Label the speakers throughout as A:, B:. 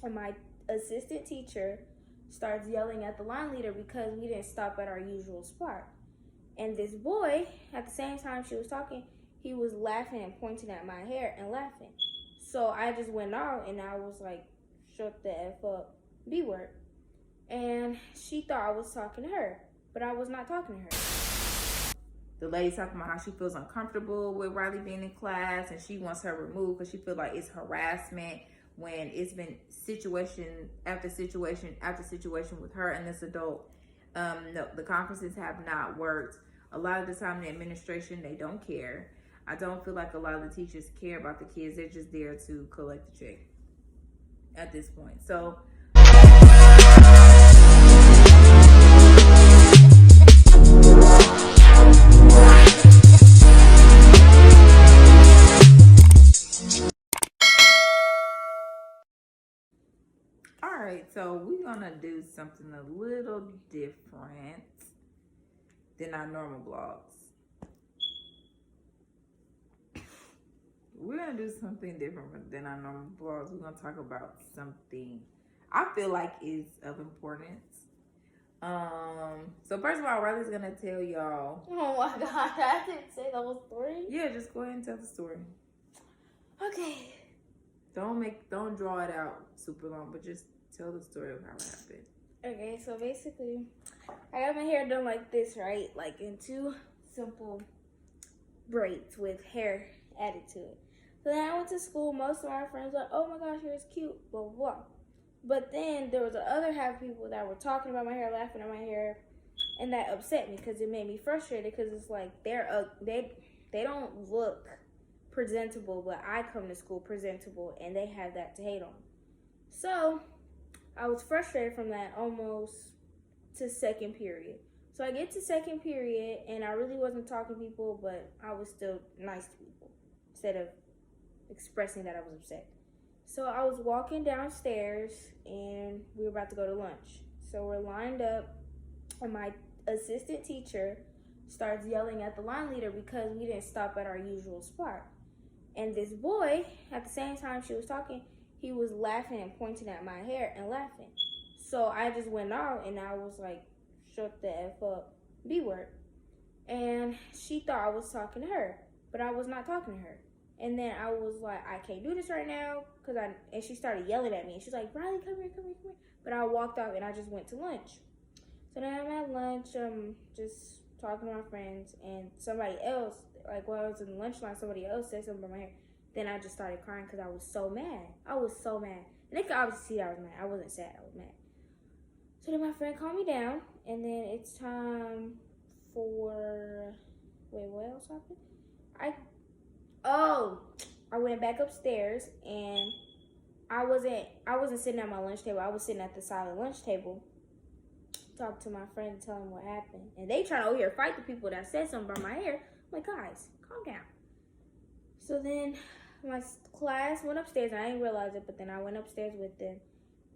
A: and my assistant teacher starts yelling at the line leader because we didn't stop at our usual spot. And this boy, at the same time she was talking, he was laughing and pointing at my hair and laughing. So I just went out and I was like, shut the F up, B word. And she thought I was talking to her, but I was not talking to her.
B: The lady talking about how she feels uncomfortable with Riley being in class and she wants her removed because she feels like it's harassment when it's been situation after situation after situation with her and this adult. No, the conferences have not worked. A lot of the time, the administration, they don't care. I don't feel like a lot of the teachers care about the kids. They're just there to collect the check at this point. So all right, so we're gonna do something a little different than our normal vlogs. We're gonna do something different than our normal vlogs. We're gonna talk about something I feel like is of importance. So first of all, Riley's gonna tell y'all.
A: Oh my god, I didn't say the whole story.
B: Yeah, just go ahead and tell the story.
A: Okay.
B: Don't draw it out super long, but just tell the story of how it happened.
A: Okay, so basically, I got my hair done like this, right? Like in two simple braids with hair added to it. So then I went to school. Most of my friends were like, oh my gosh, yours is cute, blah, blah, blah. But then there was the other half of people that were talking about my hair, laughing at my hair, and that upset me because it made me frustrated because it's like they don't look presentable, but I come to school presentable and they have that to hate on. So I was frustrated from that almost to second period. So I get to second period and I really wasn't talking to people, but I was still nice to people instead of expressing that I was upset. So I was walking downstairs and we were about to go to lunch. So we're lined up and my assistant teacher starts yelling at the line leader because we didn't stop at our usual spot. And this boy, at the same time she was talking, he was laughing and pointing at my hair and laughing. So I just went out and I was like, shut the F up, B word. And she thought I was talking to her, but I was not talking to her. And then I was like, I can't do this right now, and she started yelling at me. And she's like, Riley, come here, come here, come here. But I walked out and I just went to lunch. So then I'm at lunch, just talking to my friends, and somebody else, like while I was in the lunch line, somebody else said something about my hair. Then I just started crying because I was so mad. I was so mad. And they could obviously see that I was mad. I wasn't sad, I was mad. So then my friend calmed me down, and then it's time for, wait, what else happened? I went back upstairs and I wasn't sitting at my lunch table. I was sitting at the silent lunch table. Talk to my friend and tell him what happened. And they trying to over here fight the people that said something about my hair. I'm like, guys, calm down. So then my class went upstairs and I didn't realize it, but then I went upstairs with them.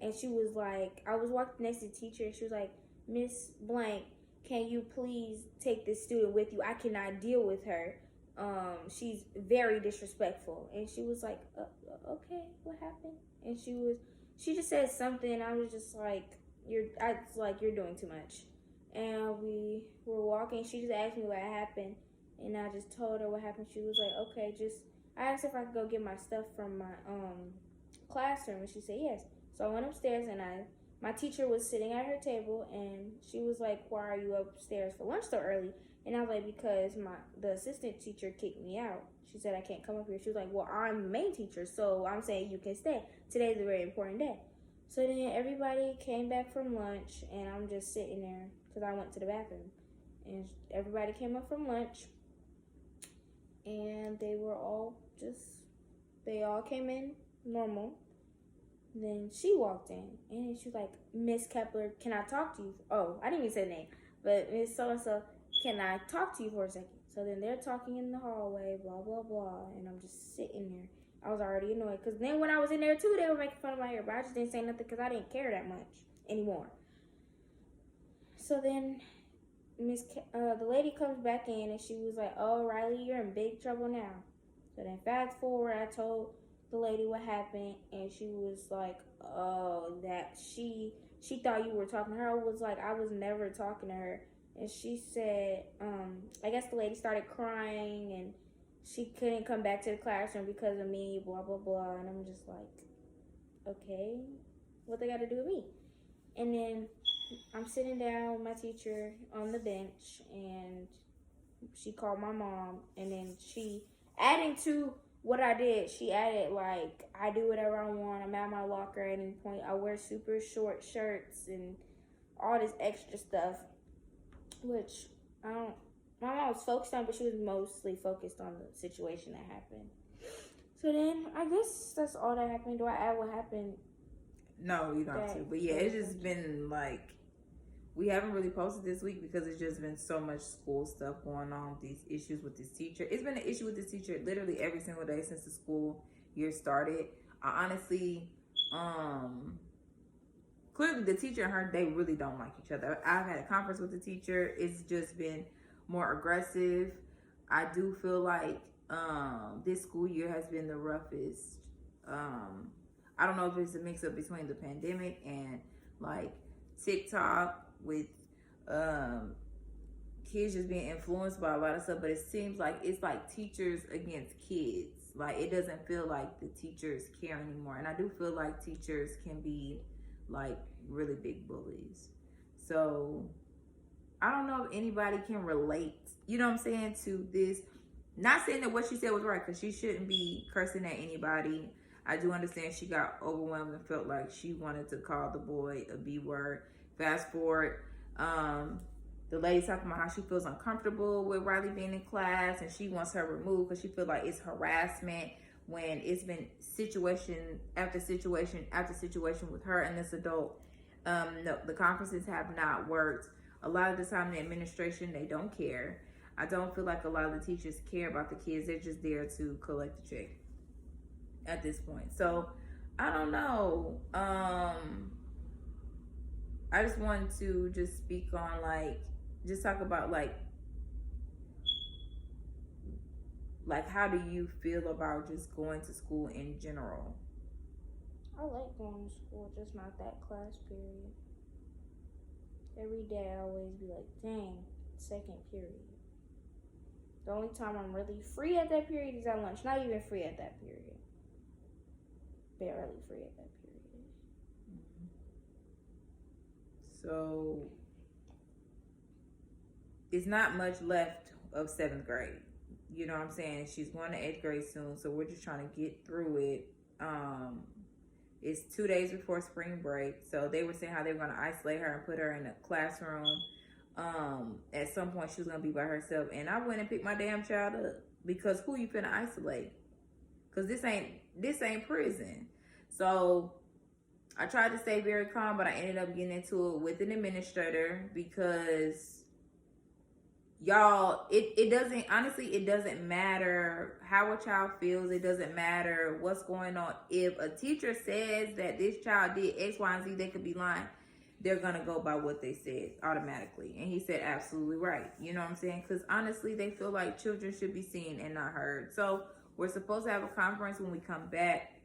A: And she was like, I was walking next to the teacher and she was like, Miss Blank, can you please take this student with you? I cannot deal with her. She's very disrespectful. And she was like, okay, what happened? And she just said something. I was just like, you're doing too much. And we were walking. She just asked me what happened. And I just told her what happened. She was like, okay, I asked if I could go get my stuff from my classroom. And she said yes. So I went upstairs and my teacher was sitting at her table and she was like, why are you upstairs for lunch so early? And I was like, because the assistant teacher kicked me out. She said I can't come up here. She was like, well, I'm the main teacher, so I'm saying you can stay. Today's a very important day. So then everybody came back from lunch and I'm just sitting there because I went to the bathroom. And everybody came up from lunch and they all came in normal. Then she walked in and she was like, Miss Kepler, can I talk to you? Oh, I didn't even say the name, but Miss So-and-so, can I talk to you for a second? So then they're talking in the hallway, blah, blah, blah, and I'm just sitting there. I was already annoyed because then when I was in there too, they were making fun of my hair, but I just didn't say nothing because I didn't care that much anymore. So then the lady comes back in and she was like, oh, Riley, you're in big trouble now. So then fast forward, I told the lady what happened, and she was like, oh, that she thought you were talking to her. I was like, I was never talking to her. And she said, I guess the lady started crying and she couldn't come back to the classroom because of me, blah, blah, blah. And I'm just like, okay, what they got to do with me? And then I'm sitting down with my teacher on the bench, and she called my mom, and then she, adding to what I did, she added, like, I do whatever I want. I'm at my locker at any point. I wear super short shirts and all this extra stuff, which I don't, my mom was focused on, but she was mostly focused on the situation that happened. So then, I guess that's all that happened. Do I add what happened?
B: No, you don't have to. But yeah, it's just been like, we haven't really posted this week because it's just been so much school stuff going on. These issues with this teacher. It's been an issue with this teacher literally every single day since the school year started. I honestly, clearly the teacher and her, they really don't like each other. I've had a conference with the teacher. It's just been more aggressive. I do feel like this school year has been the roughest. I don't know if it's a mix up between the pandemic and like TikTok with kids just being influenced by a lot of stuff, but it seems like it's like teachers against kids. Like it doesn't feel like the teachers care anymore. And I do feel like teachers can be like really big bullies. So I don't know if anybody can relate, you know what I'm saying, to this. Not saying that what she said was right, because she shouldn't be cursing at anybody. I do understand she got overwhelmed and felt like she wanted to call the boy a B word. Fast forward, the lady talking about how she feels uncomfortable with Riley being in class and she wants her removed because she feels like it's harassment when it's been situation after situation after situation with her and this adult. No, the conferences have not worked. A lot of the time the administration, they don't care. I don't feel like a lot of the teachers care about the kids. They're just there to collect the check at this point. So I don't know. I just wanted to just speak on just talk about like how do you feel about just going to school in general?
A: I like going to school, just not that class period. Every day I always be like, dang, second period. The only time I'm really free at that period is at lunch. Not even free at that period. Barely free at that period.
B: So it's not much left of 7th grade. You know what I'm saying? She's going to 8th grade soon, so we're just trying to get through it. It's 2 days before spring break, so they were saying how they were going to isolate her and put her in a classroom. At some point she was going to be by herself, and I went and picked my damn child up because who you finna isolate? Because this ain't prison. So I tried to stay very calm, but I ended up getting into it with an administrator because y'all, it doesn't matter how a child feels. It doesn't matter what's going on. If a teacher says that this child did X, Y, and Z, they could be lying. They're going to go by what they said automatically. And he said absolutely right. You know what I'm saying? Because honestly, they feel like children should be seen and not heard. So we're supposed to have a conference when we come back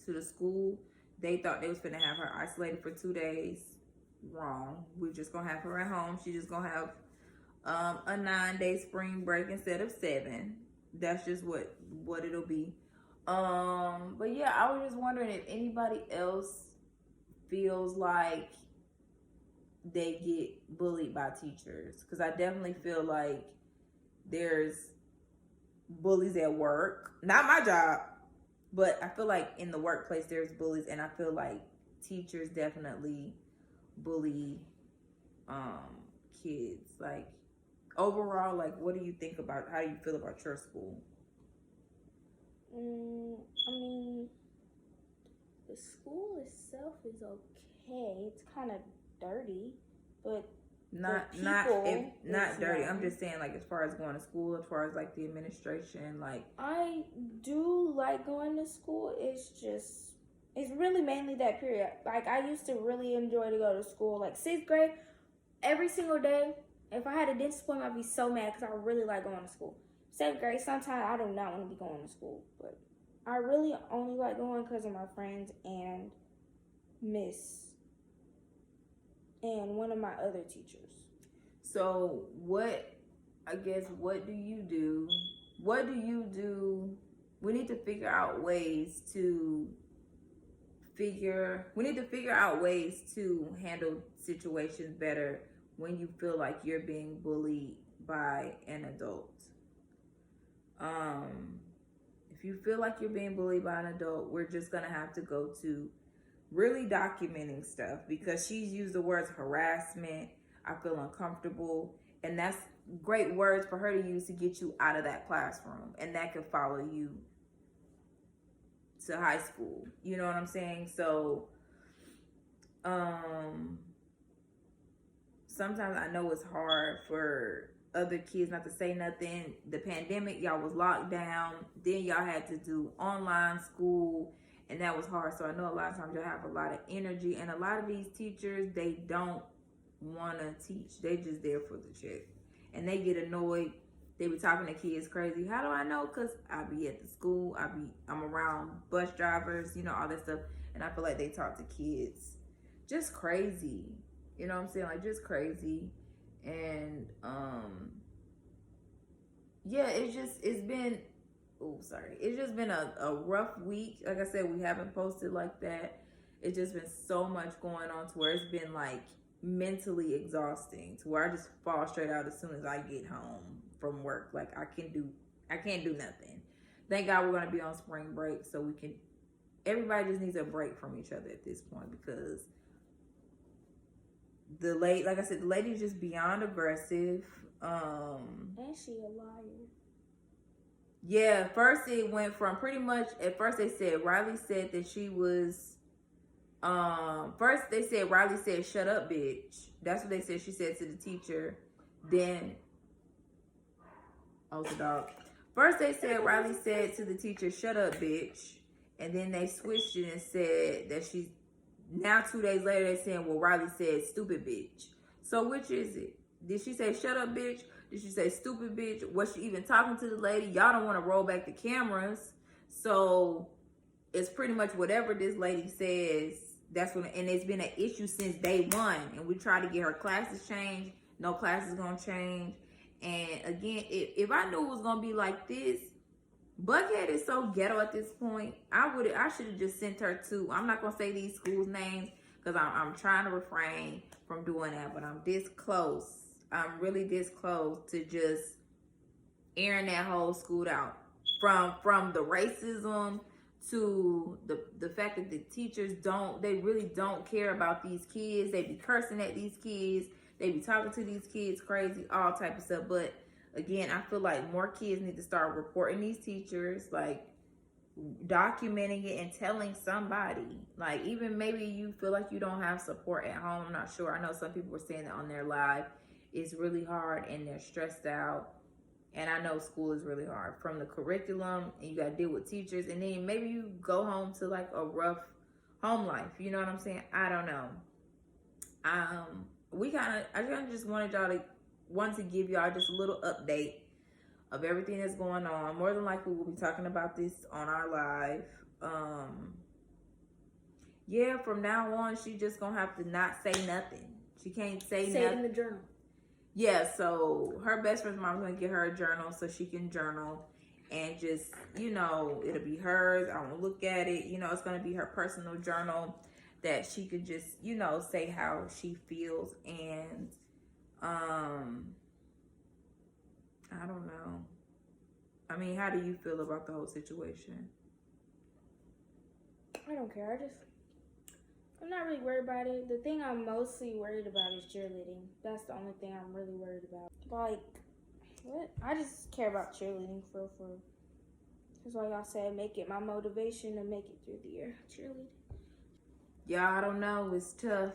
B: to the school. They thought they was going to have her isolated for 2 days. Wrong. We're just going to have her at home. She's just going to have a 9-day spring break instead of 7. That's just what it'll be. But yeah, I was just wondering if anybody else feels like they get bullied by teachers, because I definitely feel like there's bullies at work. Not my job, but I feel like in the workplace there's bullies, and I feel like teachers definitely bully kids. Like overall, like what do you think about, how do you feel about your school?
A: I mean, the school itself is okay. It's kind of dirty, but
B: not dirty. I'm just saying, like, as far as going to school, as far as like the administration, like
A: I do like going to school. It's really mainly that period. Like I used to really enjoy to go to school. Like 6th grade, every single day. If I had a dentist appointment, I'd be so mad because I really like going to school. 7th grade, sometimes I do not want to be going to school, but I really only like going because of my friends and Miss and one of my other teachers.
B: So what do you do? What do you do? We need to figure out ways to handle situations better when you feel like you're being bullied by an adult. If you feel like you're being bullied by an adult, we're just gonna have to go to really documenting stuff, because she's used the words harassment, I feel uncomfortable, and that's great words for her to use to get you out of that classroom, and that could follow you to high school. You know what I'm saying? So sometimes I know it's hard for other kids not to say nothing. The pandemic, y'all was locked down, then y'all had to do online school, and that was hard. So I know a lot of times y'all have a lot of energy, and a lot of these teachers, they don't want to teach. They just there for the check, and they get annoyed. They be talking to kids crazy. How do I know? Because I be at the school, I'm around bus drivers, you know, all that stuff, and I feel like they talk to kids just crazy. You know what I'm saying? Like, just crazy. And yeah, it's been a rough week. Like I said, we haven't posted like that. It's just been so much going on to where it's been like mentally exhausting, to where I just fall straight out as soon as I get home from work. Like, I can't do nothing. Thank God we're gonna be on spring break, so everybody just needs a break from each other at this point, because like I said, the lady's just beyond aggressive.
A: And she a liar.
B: Yeah, first it went from pretty much, at first they said Riley said that she was, first they said Riley said, "Shut up, bitch." That's what they said she said to the teacher. Then, oh, the dog. First they said Riley said to the teacher, "Shut up, bitch." And then they switched it and said that she's, now 2 days later they're saying, well, Riley said stupid bitch. So which is it? Did she say shut up bitch? Did she say stupid bitch? Was she even talking to the lady? Y'all don't want to roll back the cameras. So it's pretty much whatever this lady says, that's when, and it's been an issue since day one. And we try to get her classes changed. No class is going to change. And again, if I knew it was going to be like this, Buckhead is so ghetto at this point. I should have just sent her to, I'm not gonna say these schools' names because I'm trying to refrain from doing that, but I'm this close. I'm really this close to just airing that whole school out. From the racism to the fact that the teachers they really don't care about these kids. They be cursing at these kids. They be talking to these kids crazy, all type of stuff. But again, I feel like more kids need to start reporting these teachers, like documenting it and telling somebody. Like, even maybe you feel like you don't have support at home. I'm not sure. I know some people were saying that on their live. It's really hard and they're stressed out. And I know school is really hard, from the curriculum, and you got to deal with teachers. And then maybe you go home to like a rough home life. You know what I'm saying? I don't know. I just wanted to give y'all just a little update of everything that's going on. More than likely, we'll be talking about this on our live. Yeah, from now on, she just gonna have to not say nothing. She can't say nothing.
A: Say it in the journal.
B: Yeah, so her best friend's mom's gonna get her a journal so she can journal, and just, you know, it'll be hers. I won't look at it. You know, it's gonna be her personal journal that she could just, you know, say how she feels. And I don't know. I mean, how do you feel about the whole situation?
A: I don't care. I'm not really worried about it. The thing I'm mostly worried about is cheerleading. That's the only thing I'm really worried about. Like, what? I just care about cheerleading for. Because like I said, make it my motivation to make it through the year. Cheerleading.
B: Yeah, I don't know. It's tough.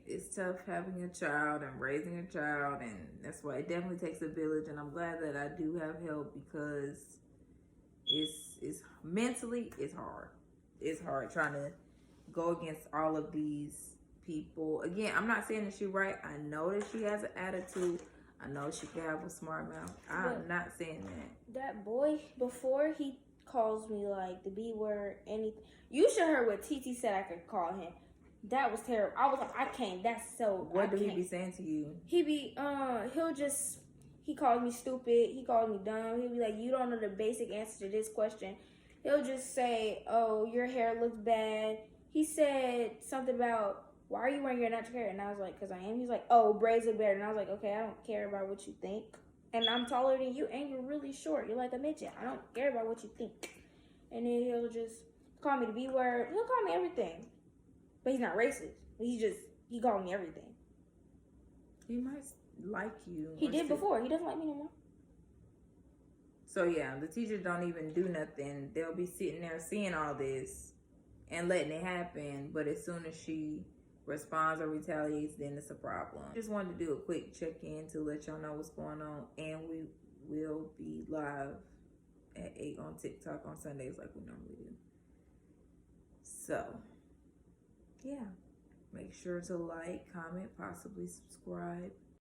B: It's tough having a child and raising a child, and that's why it definitely takes a village. And I'm glad that I do have help, because it's mentally, it's hard. It's hard trying to go against all of these people. Again, I'm not saying that she's right. I know that she has an attitude. I know she can have a smart mouth. I'm not saying that.
A: That boy, before he calls me like the B word, anything. You should heard what TT said I could call him. That was terrible. I was like, I can't. That's so.
B: What do he be saying to you?
A: He calls me stupid. He calls me dumb. He'll be like, you don't know the basic answer to this question. He'll just say, oh, your hair looks bad. He said something about, why are you wearing your natural hair? And I was like, because I am. He's like, oh, braids look better. And I was like, okay, I don't care about what you think. And I'm taller than you, and you're really short. You're like a midget. I don't care about what you think. And then he'll just call me the B word. He'll call me everything. But he's not racist. He called me everything.
B: He might like you.
A: He did before. He doesn't like me no more.
B: So yeah, the teachers don't even do nothing. They'll be sitting there seeing all this and letting it happen. But as soon as she responds or retaliates, then it's a problem. Just wanted to do a quick check-in to let y'all know what's going on. And we will be live at 8 on TikTok on Sundays like we normally do. So, yeah. Make sure to like, comment, possibly subscribe.